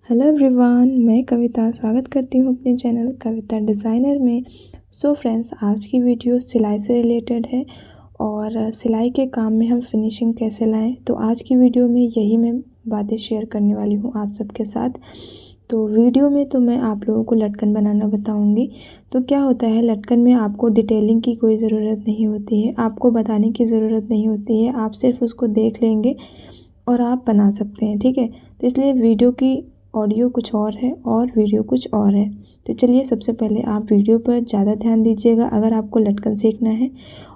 Hello everyone, मैं कविता स्वागत करती हूँ अपने चैनल कविता डिज़ाइनर में। सो फ्रेंड्स, आज की वीडियो सिलाई से रिलेटेड है और सिलाई के काम में हम फिनिशिंग कैसे लाएं। तो आज की वीडियो में यही मैं बातें शेयर करने वाली हूँ आप सबके साथ। तो वीडियो में तो मैं आप लोगों को लटकन बनाना बताऊँगी। तो क्या होता है, लटकन में आपको डिटेलिंग की कोई ज़रूरत नहीं होती है, आपको बताने की ज़रूरत नहीं होती है, आप सिर्फ उसको देख लेंगे और आप बना सकते हैं। ठीक है, तो इसलिए वीडियो की ऑडियो कुछ और है और वीडियो कुछ और है। तो चलिए, सबसे पहले आप वीडियो पर ज़्यादा ध्यान दीजिएगा अगर आपको लटकन सीखना है।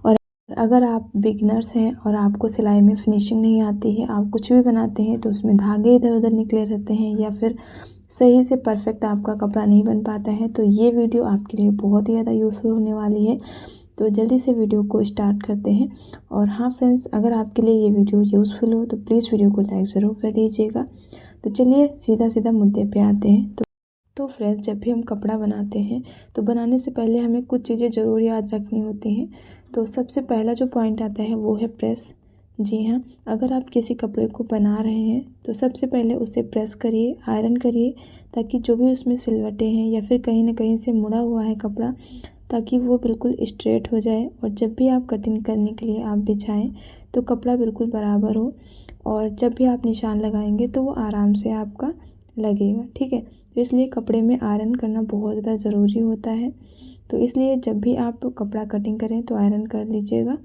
और अगर आप बिगनर्स हैं और आपको सिलाई में फिनिशिंग नहीं आती है, आप कुछ भी बनाते हैं तो उसमें धागे इधर उधर निकले रहते हैं या फिर सही से परफेक्ट आपका कपड़ा नहीं बन पाता है, तो ये वीडियो आपके लिए बहुत ही ज़्यादा यूज़फुल होने वाली है। तो जल्दी से वीडियो को स्टार्ट करते हैं। और हाँ फ्रेंड्स, अगर आपके लिए ये वीडियो यूज़फुल हो तो प्लीज़ वीडियो को लाइक ज़रूर कर दीजिएगा। तो चलिए सीधा सीधा मुद्दे पे आते हैं। तो फ्रेंड्स, जब भी हम कपड़ा बनाते हैं तो बनाने से पहले हमें कुछ चीज़ें ज़रूर याद रखनी होती हैं। तो सबसे पहला जो पॉइंट आता है वो है प्रेस। जी हाँ, अगर आप किसी कपड़े को बना रहे हैं तो सबसे पहले उसे प्रेस करिए, आयरन करिए, ताकि जो भी उसमें सिलवटें हैं या फिर कहीं ना कहीं से मुड़ा हुआ है कपड़ा, ताकि वो बिल्कुल स्ट्रेट हो जाए और जब भी आप कटिंग करने के लिए आप बिछाएं तो कपड़ा बिल्कुल बराबर हो और जब भी आप निशान लगाएंगे तो वो आराम से आपका लगेगा। ठीक है, तो इसलिए कपड़े में आयरन करना बहुत ज़्यादा ज़रूरी होता है। तो इसलिए जब भी आप कपड़ा कटिंग करें तो आयरन कर लीजिएगा।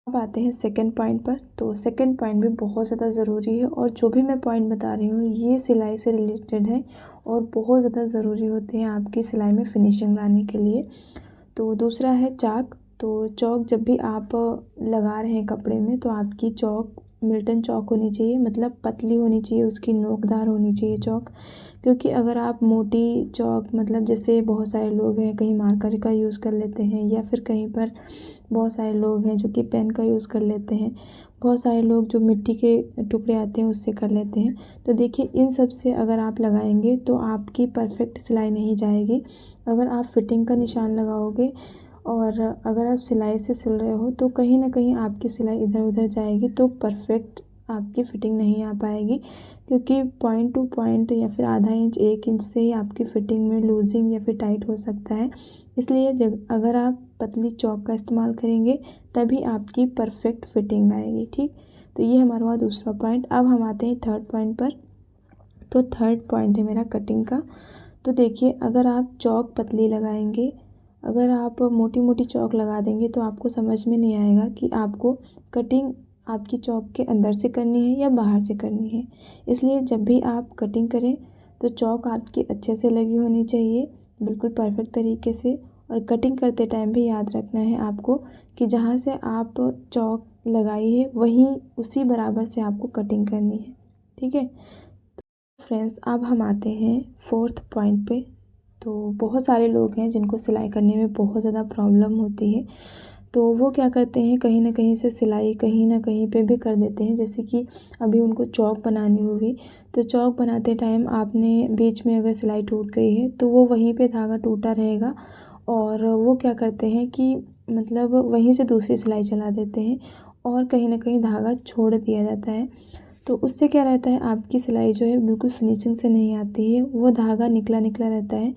अब आते हैं सेकंड पॉइंट पर। तो सेकंड पॉइंट भी बहुत ज़्यादा ज़रूरी है और जो भी मैं पॉइंट बता रही हूँ ये सिलाई से रिलेटेड है और बहुत ज़्यादा ज़रूरी होते हैं आपकी सिलाई में फिनिशिंग लाने के लिए। तो दूसरा है चाक। तो चौक जब भी आप लगा रहे हैं कपड़े में तो आपकी चौक मिल्टन चौक होनी चाहिए, मतलब पतली होनी चाहिए, उसकी नोकदार होनी चाहिए चौक। क्योंकि अगर आप मोटी चौक, मतलब जैसे बहुत सारे लोग हैं कहीं मार्कर का यूज़ कर लेते हैं या फिर कहीं पर बहुत सारे लोग हैं जो कि पेन का यूज़ कर लेते हैं, बहुत सारे लोग जो मिट्टी के टुकड़े आते हैं उससे कर लेते हैं। तो देखिए, इन सब से अगर आप लगाएंगे तो आपकी परफेक्ट सिलाई नहीं जाएगी। अगर आप फिटिंग का निशान लगाओगे और अगर आप सिलाई से सिल रहे हो तो कहीं ना कहीं आपकी सिलाई इधर उधर जाएगी तो परफेक्ट आपकी फिटिंग नहीं आ पाएगी। क्योंकि पॉइंट टू पॉइंट या फिर आधा इंच 1 इंच से ही आपकी फिटिंग में लूजिंग या फिर टाइट हो सकता है। इसलिए जब अगर आप पतली चौक का इस्तेमाल करेंगे तभी आपकी परफेक्ट फिटिंग आएगी। ठीक, तो ये हमारा हुआ दूसरा पॉइंट। अब हम आते हैं थर्ड पॉइंट पर। तो थर्ड पॉइंट है मेरा कटिंग का। तो देखिए, अगर आप चौक पतली लगाएंगे, अगर आप मोटी मोटी चौक लगा देंगे तो आपको समझ में नहीं आएगा कि आपको कटिंग आपकी चौक के अंदर से करनी है या बाहर से करनी है। इसलिए जब भी आप कटिंग करें तो चौक आपकी अच्छे से लगी होनी चाहिए, बिल्कुल परफेक्ट तरीके से। और कटिंग करते टाइम भी याद रखना है आपको कि जहाँ से आप चौक लगाई है वहीं उसी बराबर से आपको कटिंग करनी है। ठीक है फ्रेंड्स, अब हम आते हैं फोर्थ पॉइंट पे। तो बहुत सारे लोग हैं जिनको सिलाई करने में बहुत ज़्यादा प्रॉब्लम होती है, तो वो क्या करते हैं, कहीं ना कहीं से सिलाई कहीं ना कहीं पे भी कर देते हैं। जैसे कि अभी उनको चौक बनानी होगी तो चौक बनाते टाइम आपने बीच में अगर सिलाई टूट गई है तो वो वहीं पे धागा टूटा रहेगा और वो क्या करते हैं कि मतलब वहीं से दूसरी सिलाई चला देते हैं और कहीं ना कहीं धागा छोड़ दिया जाता है। तो उससे क्या रहता है, आपकी सिलाई जो है बिल्कुल फिनिशिंग से नहीं आती है, वो धागा निकला निकला रहता है,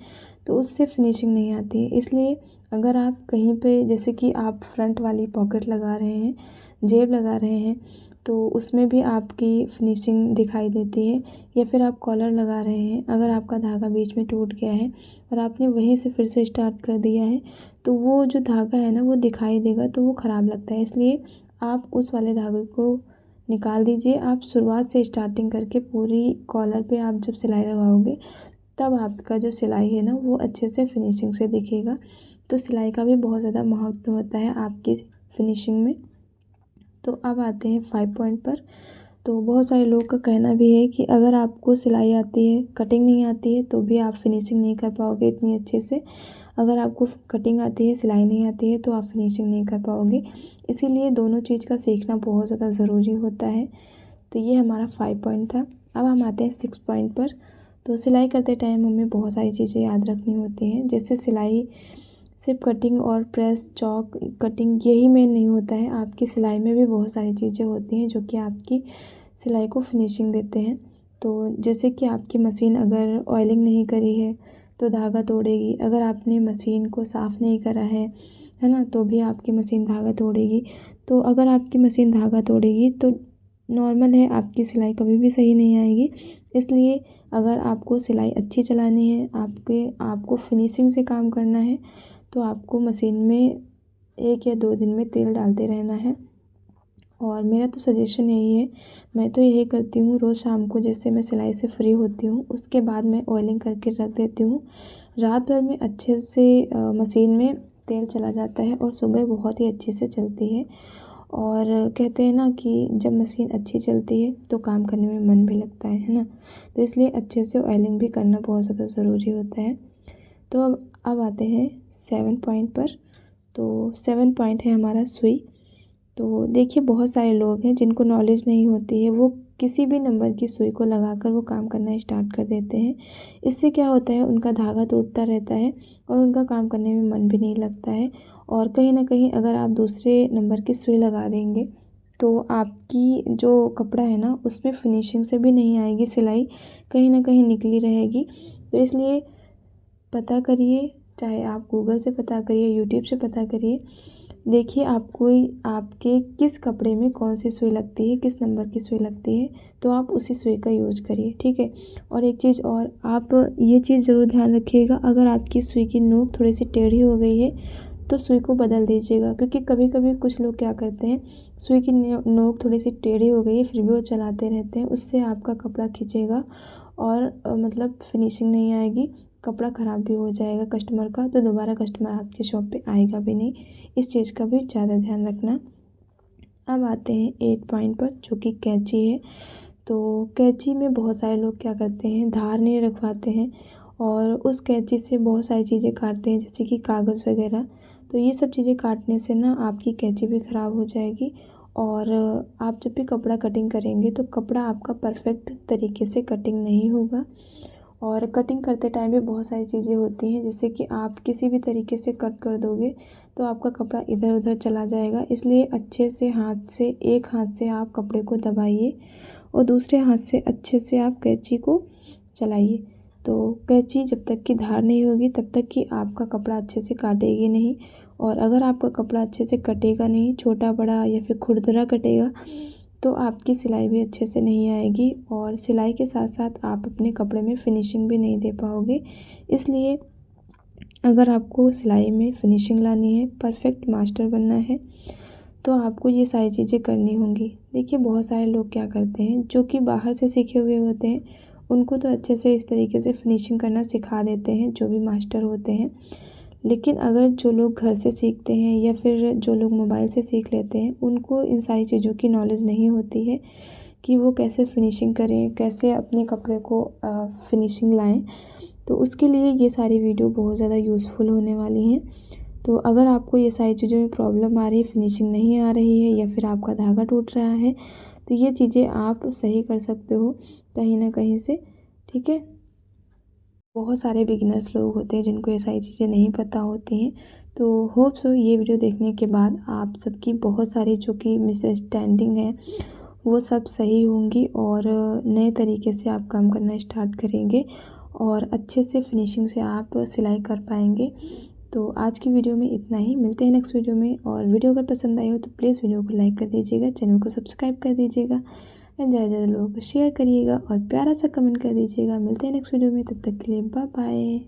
तो उससे फिनिशिंग नहीं आती है। इसलिए अगर आप कहीं पे, जैसे कि आप फ्रंट वाली पॉकेट लगा रहे हैं, जेब लगा रहे हैं, तो उसमें भी आपकी फिनिशिंग दिखाई देती है। या फिर आप कॉलर लगा रहे हैं, अगर आपका धागा बीच में टूट गया है और आपने वहीं से फिर से स्टार्ट कर दिया है तो वो जो धागा है ना वो दिखाई देगा, तो वो ख़राब लगता है। इसलिए आप उस वाले धागे को निकाल दीजिए। आप शुरुआत से स्टार्टिंग करके पूरी कॉलर पे आप जब सिलाई लगाओगे तब आपका जो सिलाई है ना वो अच्छे से फिनिशिंग से दिखेगा। तो सिलाई का भी बहुत ज़्यादा महत्व होता है आपकी फिनिशिंग में। तो अब आते हैं 5 पॉइंट पर। तो बहुत सारे लोगों का कहना भी है कि अगर आपको सिलाई आती है, कटिंग नहीं आती है, तो भी आप फिनिशिंग नहीं कर पाओगे इतनी अच्छे से। अगर आपको कटिंग आती है, सिलाई नहीं आती है, तो आप फिनिशिंग नहीं कर पाओगे। इसीलिए दोनों चीज़ का सीखना बहुत ज़्यादा ज़रूरी होता है। तो ये हमारा 5 पॉइंट था। अब हम आते हैं 6 पॉइंट पर। तो सिलाई करते टाइम हमें बहुत सारी चीज़ें याद रखनी होती हैं। जैसे सिलाई सिर्फ कटिंग और प्रेस, चौक, कटिंग यही मेन नहीं होता है, आपकी सिलाई में भी बहुत सारी चीज़ें होती हैं जो कि आपकी सिलाई को फिनिशिंग देते हैं। तो जैसे कि आपकी मशीन अगर ऑयलिंग नहीं करी है तो धागा तोड़ेगी। अगर आपने मशीन को साफ़ नहीं करा है ना, तो भी आपकी मशीन धागा तोड़ेगी। तो अगर आपकी मशीन धागा तोड़ेगी तो नॉर्मल है, आपकी सिलाई कभी भी सही नहीं आएगी। इसलिए अगर आपको सिलाई अच्छी चलानी है, आपको फिनिशिंग से काम करना है, तो आपको मशीन में 1 या 2 दिन में तेल डालते रहना है। और मेरा तो सजेशन यही है, मैं तो यही करती हूँ। रोज़ शाम को जैसे मैं सिलाई से फ्री होती हूँ उसके बाद मैं ऑयलिंग करके रख देती हूँ। रात भर में अच्छे से मशीन में तेल चला जाता है और सुबह बहुत ही अच्छे से चलती है। और कहते हैं ना कि जब मशीन अच्छी चलती है तो काम करने में मन भी लगता है ना। तो इसलिए अच्छे से ऑयलिंग भी करना बहुत ज़्यादा ज़रूरी होता है। तो अब आते हैं 7 पॉइंट पर। तो 7 पॉइंट है हमारा सुई। तो देखिए, बहुत सारे लोग हैं जिनको नॉलेज नहीं होती है, वो किसी भी नंबर की सुई को लगाकर वो काम करना स्टार्ट कर देते हैं। इससे क्या होता है, उनका धागा टूटता रहता है और उनका काम करने में मन भी नहीं लगता है। और कहीं ना कहीं अगर आप दूसरे नंबर की सुई लगा देंगे तो आपकी जो कपड़ा है ना उसमें फिनिशिंग से भी नहीं आएगी, सिलाई कहीं ना कहीं निकली रहेगी। तो इसलिए पता करिए, चाहे आप गूगल से पता करिए, यूट्यूब से पता करिए। देखिए आपको आपके किस कपड़े में कौन सी सुई लगती है, किस नंबर की सुई लगती है, तो आप उसी सुई का यूज़ करिए, ठीक है। और एक चीज़ और, आप ये चीज़ ज़रूर ध्यान रखिएगा, अगर आपकी सुई की नोक थोड़ी सी टेढ़ी हो गई है तो सुई को बदल दीजिएगा। क्योंकि कभी कभी कुछ लोग क्या करते हैं, सुई की नोक थोड़ी सी टेढ़ी हो गई है फिर भी वो चलाते रहते हैं, उससे आपका कपड़ा खींचेगा और मतलब फिनिशिंग नहीं आएगी, कपड़ा ख़राब भी हो जाएगा कस्टमर का, तो दोबारा कस्टमर आपकी शॉप पे आएगा भी नहीं। इस चीज़ का भी ज़्यादा ध्यान रखना। अब आते हैं 8 पॉइंट पर, जो कि कैंची है। तो कैंची में बहुत सारे लोग क्या करते हैं, धार नहीं रखवाते हैं और उस कैंची से बहुत सारी चीज़ें काटते हैं, जैसे कि कागज़ वगैरह। तो ये सब चीज़ें काटने से ना आपकी कैंची भी ख़राब हो जाएगी। और आप जब भी कपड़ा कटिंग करेंगे तो कपड़ा आपका परफेक्ट तरीके से कटिंग नहीं होगा। और कटिंग करते टाइम भी बहुत सारी चीज़ें होती हैं, जैसे कि आप किसी भी तरीके से कट कर दोगे तो आपका कपड़ा इधर उधर चला जाएगा। इसलिए अच्छे से एक हाथ से आप कपड़े को दबाइए और दूसरे हाथ से अच्छे से आप कैंची को चलाइए। तो कैंची जब तक कि धार नहीं होगी तब तक कि आपका कपड़ा अच्छे से काटेगी नहीं। और अगर आपका कपड़ा अच्छे से कटेगा नहीं, छोटा बड़ा या फिर खुरदरा कटेगा, तो आपकी सिलाई भी अच्छे से नहीं आएगी और सिलाई के साथ साथ आप अपने कपड़े में फिनिशिंग भी नहीं दे पाओगे। इसलिए अगर आपको सिलाई में फिनिशिंग लानी है, परफेक्ट मास्टर बनना है, तो आपको ये सारी चीज़ें करनी होंगी। देखिए, बहुत सारे लोग क्या करते हैं, जो कि बाहर से सीखे हुए होते हैं, उनको तो अच्छे से इस तरीके से फिनिशिंग करना सिखा देते हैं जो भी मास्टर होते हैं। लेकिन अगर जो लोग घर से सीखते हैं या फिर जो लोग मोबाइल से सीख लेते हैं, उनको इन सारी चीज़ों की नॉलेज नहीं होती है कि वो कैसे फिनिशिंग करें, कैसे अपने कपड़े को फिनिशिंग लाएँ। तो उसके लिए ये सारी वीडियो बहुत ज़्यादा यूज़फुल होने वाली हैं। तो अगर आपको ये सारी चीज़ों में प्रॉब्लम आ रही है, फिनिशिंग नहीं आ रही है या फिर आपका धागा टूट रहा है, तो ये चीज़ें आप सही कर सकते हो कहीं ना कहीं से, ठीक है। बहुत सारे बिगिनर्स लोग होते हैं जिनको ये सारी चीज़ें नहीं पता होती हैं। तो होप सो ये वीडियो देखने के बाद आप सबकी बहुत सारी जो कि मिसअंडरस्टैंडिंग है वो सब सही होंगी और नए तरीके से आप काम करना स्टार्ट करेंगे और अच्छे से फिनिशिंग से आप सिलाई कर पाएंगे। तो आज की वीडियो में इतना ही, मिलते हैं नेक्स्ट वीडियो में। और वीडियो अगर पसंद आई हो तो प्लीज़ वीडियो को लाइक कर दीजिएगा, चैनल को सब्सक्राइब कर दीजिएगा, ज़्यादा ज़्यादा लोगों को शेयर करिएगा और प्यारा सा कमेंट कर दीजिएगा। मिलते हैं नेक्स्ट वीडियो में, तब तक के लिए बाय बाय।